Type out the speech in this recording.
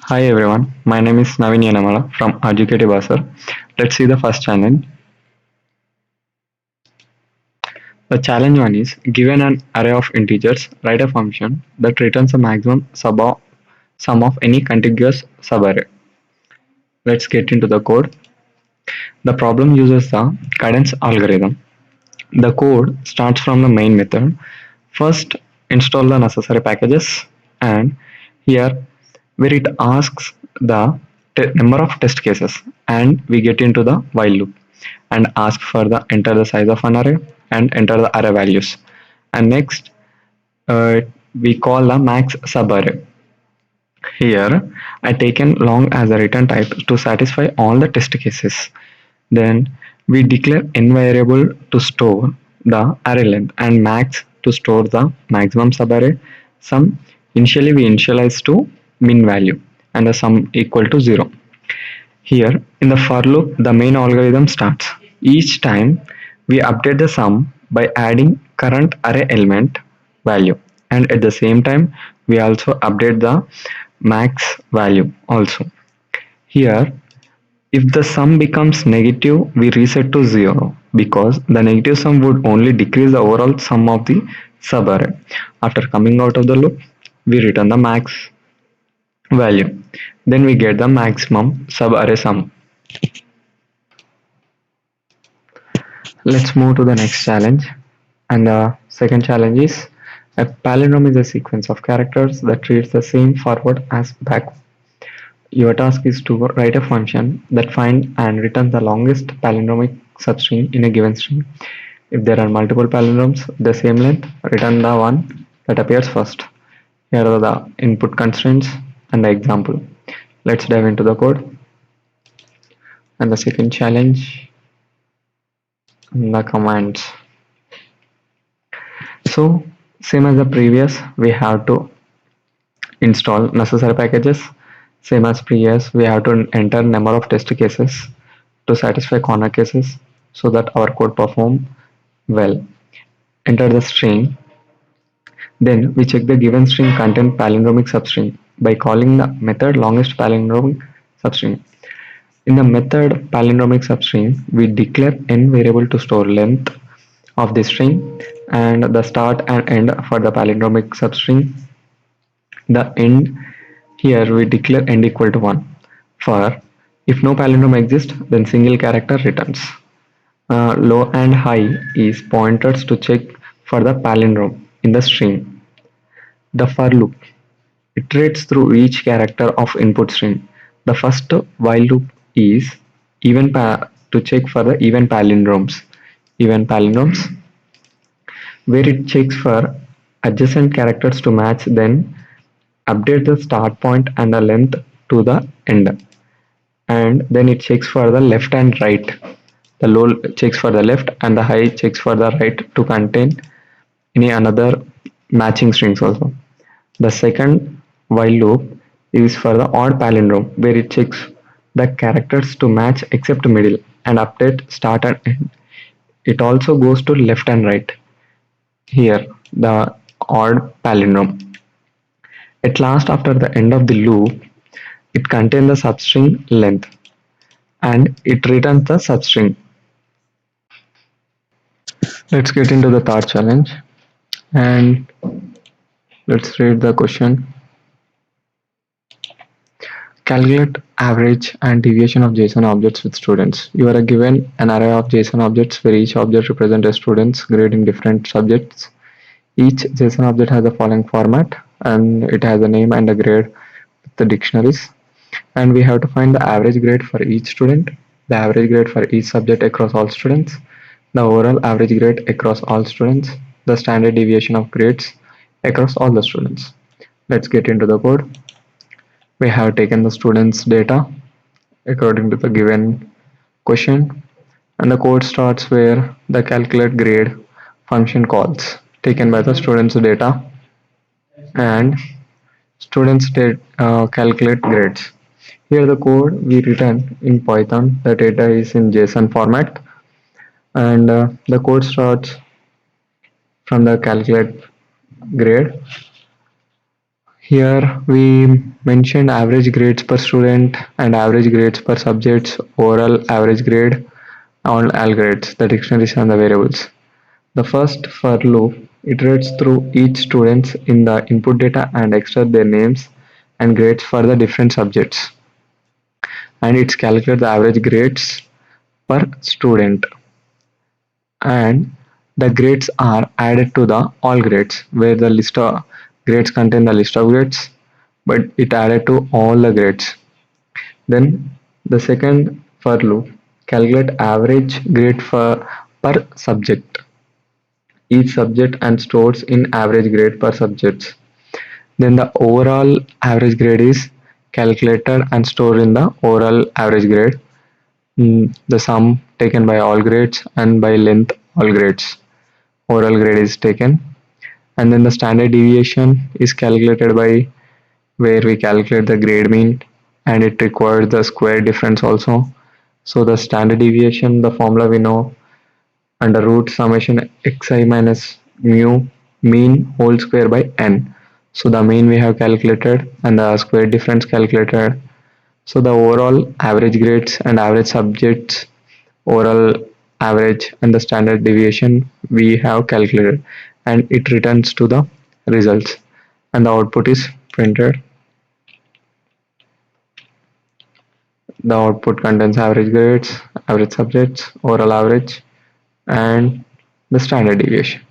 Hi everyone, my name is Navin Yanamala from Educative Basar. Let's see the first challenge. The challenge one is given an array of integers, write a function that returns a maximum sum of any contiguous subarray. Let's get into the code. The problem uses the cadence algorithm. The code starts from the main method. First, install the necessary packages, and here where it asks the number of test cases, and we get into the while loop and ask for the enter the size of an array and enter the array values. And next, uh, we call the max subarray. Here, I taken long as a return type to satisfy all the test cases. Then we declare n variable to store the array length and max to store the maximum subarray. Sum initially we initialize to min value and the sum equal to 0. Here in the for loop, the main algorithm starts. Each time we update the sum by adding current array element value, and at the same time we also update the max value also. Here if the sum becomes negative, we reset to 0 because the negative sum would only decrease the overall sum of the subarray. After coming out of the loop, we return the max value. Then we get the maximum subarray sum. Let's move to the next challenge. And the second challenge is a palindrome is a sequence of characters that reads the same forward as backward. Your task is to write a function that finds and returns the longest palindromic substring in a given string. If there are multiple palindromes the same length, return the one that appears first. Here are the input constraints and the example. Let's dive into the code. And the second challenge, the commands. So same as the previous, we have to install necessary packages. Same as previous, we have to enter number of test cases to satisfy corner cases so that our code perform well. Enter the string. Then we check the given string contain palindromic substring by calling the method longest palindromic substring. In the method palindromic substring, we declare n variable to store length of the string and the start and end for the palindromic substring. The end here we declare end equal to 1. For if no palindrome exists, then single character returns. Low and high is pointers to check for the palindrome in the string. The for loop iterates through each character of input string. The first while loop is to check for the even palindromes, where it checks for adjacent characters to match, then update the start point and the length to the end, and then it checks for the left and right. The low checks for the left and the high checks for the right to contain any another matching strings also. The second while loop is for the odd palindrome, where it checks the characters to match except middle and update start and end. It also goes to left and right. Here the odd palindrome. At last, after the end of the loop, it contains the substring length and it returns the substring. Let's get into the third challenge and let's read the question. Calculate average and deviation of JSON objects with students. You are given an array of JSON objects where each object represents a student's grade in different subjects. Each JSON object has the following format and it has a name and a grade with the dictionaries. And we have to find the average grade for each student, the average grade for each subject across all students, the overall average grade across all students, the standard deviation of grades across all the students. Let's get into the code. We have taken the students data according to the given question, and the code starts where the calculate grade function calls taken by the students data and students calculate grades. Here the code we written in Python, the data is in JSON format, and the code starts from the calculate grade. Here we mentioned average grades per student and average grades per subjects, overall average grade, and all grades, the dictionaries and the variables. The first for loop iterates through each students in the input data and extract their names and grades for the different subjects, and it's calculated the average grades per student, and the grades are added to the all grades where the list of grades contain the list of grades, but it added to all the grades. Then the second for loop calculate average grade for per subject each subject and stores in average grade per subjects. Then the overall average grade is calculated and stored in the overall average grade. The sum taken by all grades and by length all grades. Overall grade is taken, and then the standard deviation is calculated by where we calculate the grade mean, and it requires the square difference also. So the standard deviation, the formula we know, under root summation xi minus mu mean whole square by n. So the mean we have calculated and the square difference calculated. So the overall average grades and average subjects, overall average and the standard deviation we have calculated, and it returns to the results, and the output is printed. The output contains average grades, average subjects, overall average, and the standard deviation.